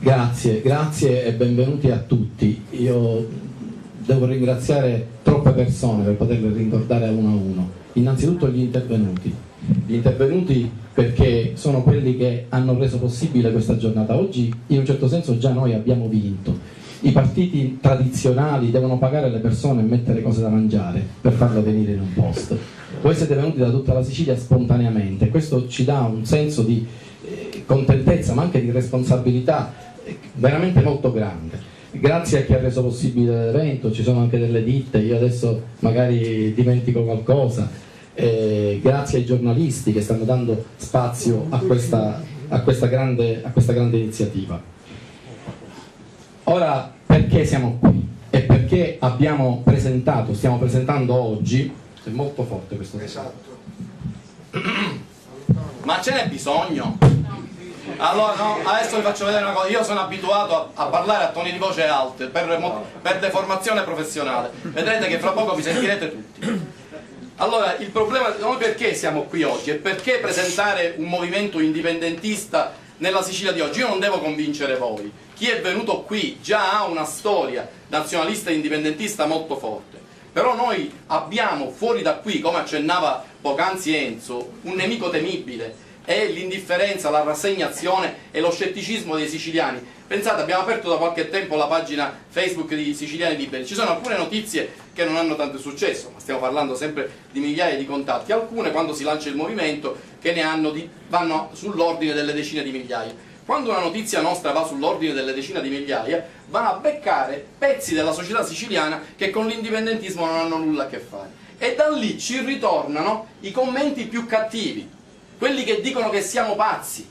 Grazie e benvenuti a tutti. Io devo ringraziare troppe persone per poterle ricordare a uno. Innanzitutto gli intervenuti perché sono quelli che hanno reso possibile questa giornata. Oggi in un certo senso già noi abbiamo vinto. I partiti tradizionali devono pagare le persone e mettere cose da mangiare per farle venire in un posto. Voi siete venuti da tutta la Sicilia spontaneamente, questo ci dà un senso di contentezza ma anche di responsabilità veramente molto grande. Grazie a chi ha reso possibile l'evento, ci sono anche delle ditte, io adesso magari dimentico qualcosa, grazie ai giornalisti che stanno dando spazio a questa grande iniziativa. Ora, perché siamo qui? E perché stiamo presentando oggi, è molto forte questo. Esatto. Ma ce n'è bisogno? Allora no, adesso vi faccio vedere una cosa. Io sono abituato a parlare a toni di voce alte per deformazione professionale. Vedrete che fra poco vi sentirete tutti. Allora, il problema, noi perché siamo qui oggi? E perché presentare un movimento indipendentista nella Sicilia di oggi? Io non devo convincere voi. Chi è venuto qui già ha una storia nazionalista e indipendentista molto forte. Però noi abbiamo fuori da qui, come accennava poc'anzi Enzo, un nemico temibile. È l'indifferenza, la rassegnazione e lo scetticismo dei siciliani. Pensate, abbiamo aperto da qualche tempo la pagina Facebook di Siciliani Liberi. Ci sono alcune notizie che non hanno tanto successo, ma stiamo parlando sempre di migliaia di contatti. Alcune, quando si lancia il movimento, che vanno sull'ordine delle decine di migliaia. Quando una notizia nostra va sull'ordine delle decine di migliaia, va a beccare pezzi della società siciliana che con l'indipendentismo non hanno nulla a che fare. E da lì ci ritornano i commenti più cattivi, quelli che dicono che siamo pazzi,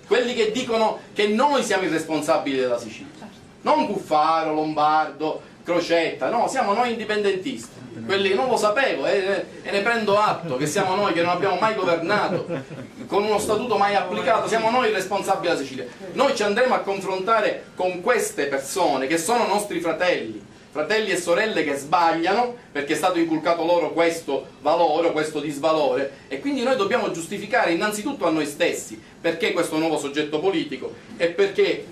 quelli che dicono che noi siamo i responsabili della Sicilia. Non Cuffaro, Lombardo, Crocetta, no, siamo noi indipendentisti. Quelli non lo sapevo e ne prendo atto, che siamo noi che non abbiamo mai governato, con uno statuto mai applicato, siamo noi i responsabili della Sicilia. Noi ci andremo a confrontare con queste persone che sono nostri fratelli e sorelle che sbagliano perché è stato inculcato loro questo valore o questo disvalore, e quindi noi dobbiamo giustificare innanzitutto a noi stessi perché questo nuovo soggetto politico e perché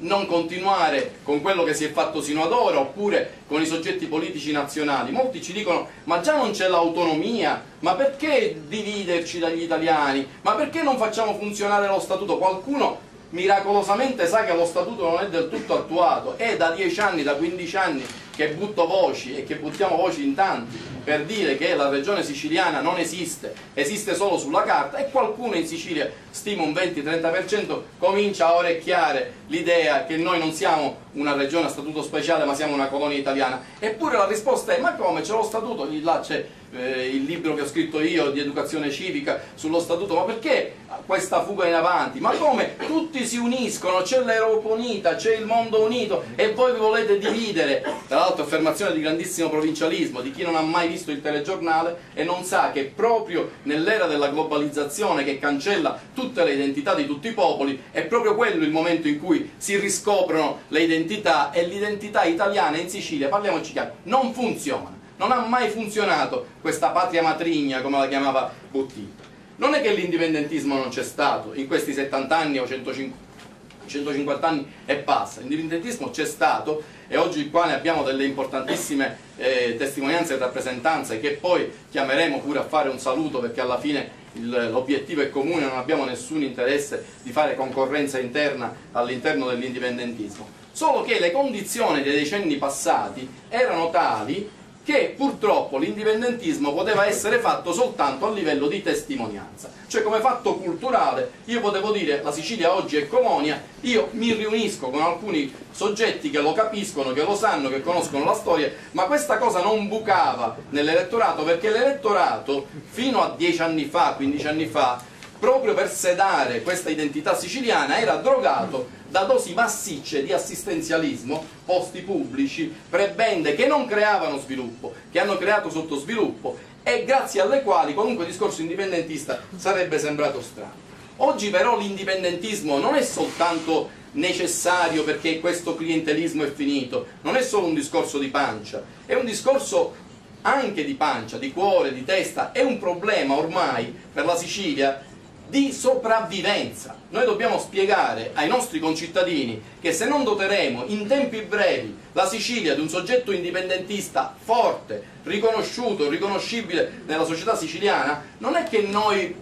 non continuare con quello che si è fatto sino ad ora oppure con i soggetti politici nazionali. Molti ci dicono: ma già non c'è l'autonomia, ma perché dividerci dagli italiani, ma perché non facciamo funzionare lo statuto? Qualcuno miracolosamente sa che lo statuto non è del tutto attuato, è da 10 anni, da 15 anni che butto voci e che buttiamo voci in tanti per dire che la regione siciliana non esiste, esiste solo sulla carta, e qualcuno in Sicilia, stima un 20-30%, comincia a orecchiare l'idea che noi non siamo una regione a statuto speciale ma siamo una colonia italiana. Eppure la risposta è: ma come, c'è lo statuto, là c'è il libro che ho scritto io di educazione civica sullo statuto, ma perché questa fuga in avanti? Ma come, tutti si uniscono, c'è l'Europa unita, c'è il mondo unito e voi vi volete dividere? Tra l'altro affermazione di grandissimo provincialismo di chi non ha mai visto il telegiornale e non sa che proprio nell'era della globalizzazione che cancella tutte le identità di tutti i popoli è proprio quello il momento in cui si riscoprono le identità, e l'identità italiana in Sicilia, parliamoci chiaro, non funziona. Non ha mai funzionato questa patria matrigna, come la chiamava Buttiglione. Non è che l'indipendentismo non c'è stato in questi 70 anni o 150 anni e passa. L'indipendentismo c'è stato, e oggi qua ne abbiamo delle importantissime testimonianze e rappresentanze che poi chiameremo pure a fare un saluto, perché alla fine l'obiettivo è comune, non abbiamo nessun interesse di fare concorrenza interna all'interno dell'indipendentismo. Solo che le condizioni dei decenni passati erano tali che purtroppo l'indipendentismo poteva essere fatto soltanto a livello di testimonianza, cioè come fatto culturale. Io potevo dire: la Sicilia oggi è colonia, io mi riunisco con alcuni soggetti che lo capiscono, che lo sanno, che conoscono la storia, ma questa cosa non bucava nell'elettorato, perché l'elettorato fino a 10 anni fa, 15 anni fa, proprio per sedare questa identità siciliana, era drogato da dosi massicce di assistenzialismo, posti pubblici, prebende che non creavano sviluppo, che hanno creato sottosviluppo, e grazie alle quali qualunque discorso indipendentista sarebbe sembrato strano. Oggi però l'indipendentismo non è soltanto necessario perché questo clientelismo è finito, non è solo un discorso di pancia, è un discorso anche di pancia, di cuore, di testa. È un problema ormai per la Sicilia di sopravvivenza. Noi dobbiamo spiegare ai nostri concittadini che se non doteremo in tempi brevi la Sicilia di un soggetto indipendentista forte, riconosciuto, riconoscibile nella società siciliana, non è che noi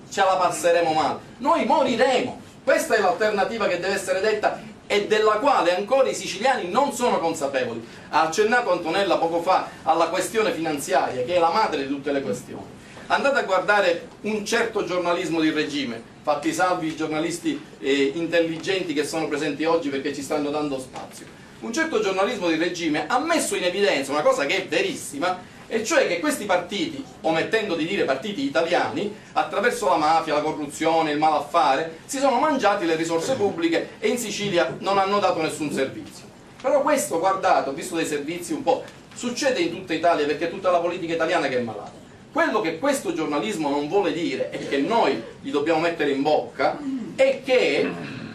ce la passeremo male, noi moriremo. Questa è l'alternativa che deve essere detta e della quale ancora i siciliani non sono consapevoli. Ha accennato Antonella poco fa alla questione finanziaria, che è la madre di tutte le questioni. Andate a guardare un certo giornalismo di regime, fatti salvi i giornalisti intelligenti che sono presenti oggi perché ci stanno dando spazio. Un certo giornalismo di regime ha messo in evidenza una cosa che è verissima, e cioè che questi partiti, omettendo di dire partiti italiani, attraverso la mafia, la corruzione, il malaffare, si sono mangiati le risorse pubbliche e in Sicilia non hanno dato nessun servizio. Però questo, guardate, ho visto dei servizi un po', succede in tutta Italia perché è tutta la politica italiana che è malata. Quello che questo giornalismo non vuole dire e che noi gli dobbiamo mettere in bocca è che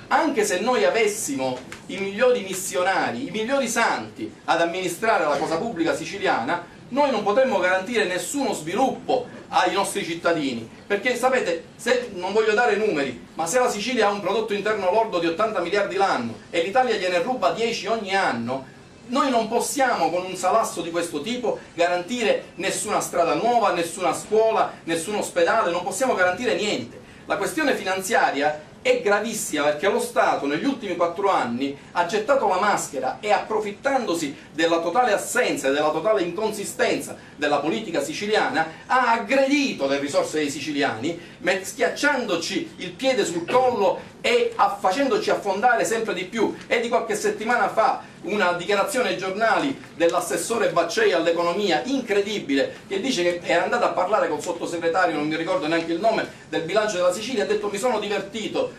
anche se noi avessimo i migliori missionari, i migliori santi ad amministrare la cosa pubblica siciliana, noi non potremmo garantire nessuno sviluppo ai nostri cittadini, perché sapete, se non voglio dare numeri, ma se la Sicilia ha un prodotto interno lordo di 80 miliardi l'anno e l'Italia gliene ruba 10 ogni anno, noi non possiamo con un salasso di questo tipo garantire nessuna strada nuova, nessuna scuola, nessun ospedale, non possiamo garantire niente. La questione finanziaria è gravissima perché lo Stato negli ultimi 4 anni ha gettato la maschera e, approfittandosi della totale assenza e della totale inconsistenza della politica siciliana, ha aggredito le risorse dei siciliani, schiacciandoci il piede sul collo e facendoci affondare sempre di più. È di qualche settimana fa una dichiarazione ai giornali dell'assessore Baccei all'economia incredibile, che dice che è andato a parlare col sottosegretario, non mi ricordo neanche il nome, del bilancio della Sicilia, ha detto mi sono divertito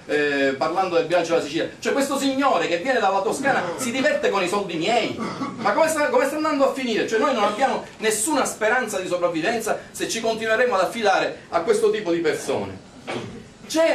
parlando del bilancio della Sicilia. Cioè questo signore che viene dalla Toscana si diverte con i soldi miei, ma come sta andando a finire? Cioè noi non abbiamo nessuna speranza di sopravvivenza se ci continueremo ad affidare a questo tipo di persone.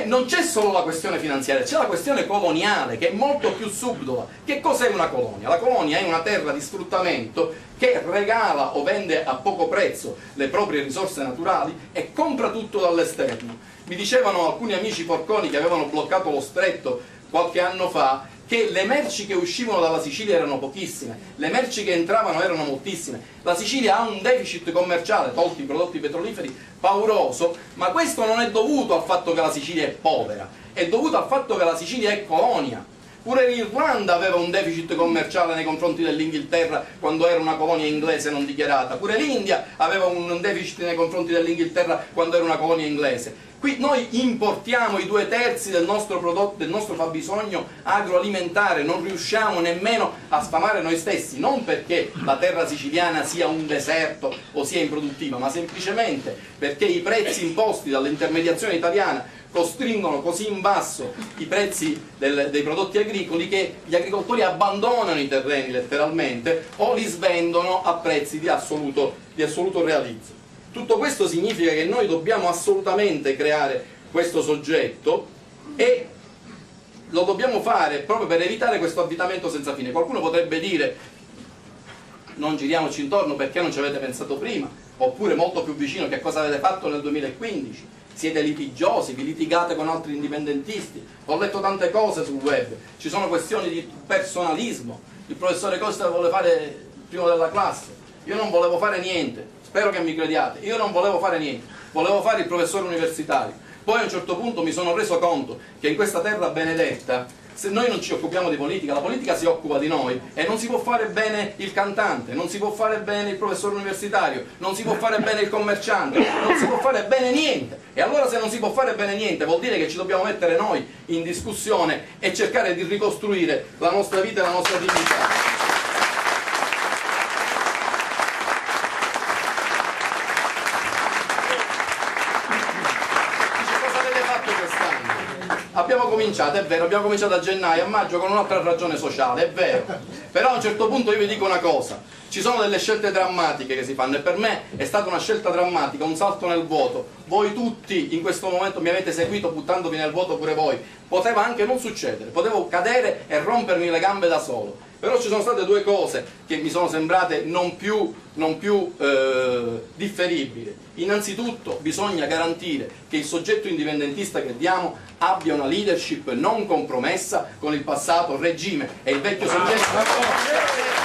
Non c'è solo la questione finanziaria, c'è la questione coloniale che è molto più subdola. Che cos'è una colonia? La colonia è una terra di sfruttamento che regala o vende a poco prezzo le proprie risorse naturali e compra tutto dall'esterno. Mi dicevano alcuni amici porconi che avevano bloccato lo stretto qualche anno fa che le merci che uscivano dalla Sicilia erano pochissime, le merci che entravano erano moltissime. La Sicilia ha un deficit commerciale, tolti i prodotti petroliferi, pauroso, ma questo non è dovuto al fatto che la Sicilia è povera, è dovuto al fatto che la Sicilia è colonia. Pure l'Irlanda aveva un deficit commerciale nei confronti dell'Inghilterra quando era una colonia inglese non dichiarata, pure l'India aveva un deficit nei confronti dell'Inghilterra quando era una colonia inglese. Qui noi importiamo i 2/3 del nostro prodotto, del nostro fabbisogno agroalimentare, non riusciamo nemmeno a sfamare noi stessi, non perché la terra siciliana sia un deserto o sia improduttiva, ma semplicemente perché i prezzi imposti dall'intermediazione italiana costringono così in basso i prezzi dei prodotti agricoli che gli agricoltori abbandonano i terreni letteralmente o li svendono a prezzi di assoluto realizzo. Tutto questo significa che noi dobbiamo assolutamente creare questo soggetto e lo dobbiamo fare proprio per evitare questo avvitamento senza fine. Qualcuno potrebbe dire non giriamoci intorno, perché non ci avete pensato prima, oppure molto più vicino, che cosa avete fatto nel 2015? Siete litigiosi, vi litigate con altri indipendentisti. Ho letto tante cose sul web, ci sono questioni di personalismo. Il professore Costa vuole fare il primo della classe, io non volevo fare niente, spero che mi crediate, io non volevo fare niente, volevo fare il professore universitario. Poi a un certo punto mi sono reso conto che in questa terra benedetta, se noi non ci occupiamo di politica, la politica si occupa di noi e non si può fare bene il cantante, non si può fare bene il professore universitario, non si può fare bene il commerciante, non si può fare bene niente. E allora se non si può fare bene niente vuol dire che ci dobbiamo mettere noi in discussione e cercare di ricostruire la nostra vita e la nostra dignità. Abbiamo cominciato, è vero, abbiamo cominciato a gennaio, a maggio con un'altra ragione sociale, è vero, però a un certo punto io vi dico una cosa, ci sono delle scelte drammatiche che si fanno e per me è stata una scelta drammatica, un salto nel vuoto. Voi tutti in questo momento mi avete seguito buttandovi nel vuoto pure voi, poteva anche non succedere, potevo cadere e rompermi le gambe da solo. Però ci sono state due cose che mi sono sembrate non più differibili. Innanzitutto bisogna garantire che il soggetto indipendentista che diamo abbia una leadership non compromessa con il passato regime e il vecchio soggetto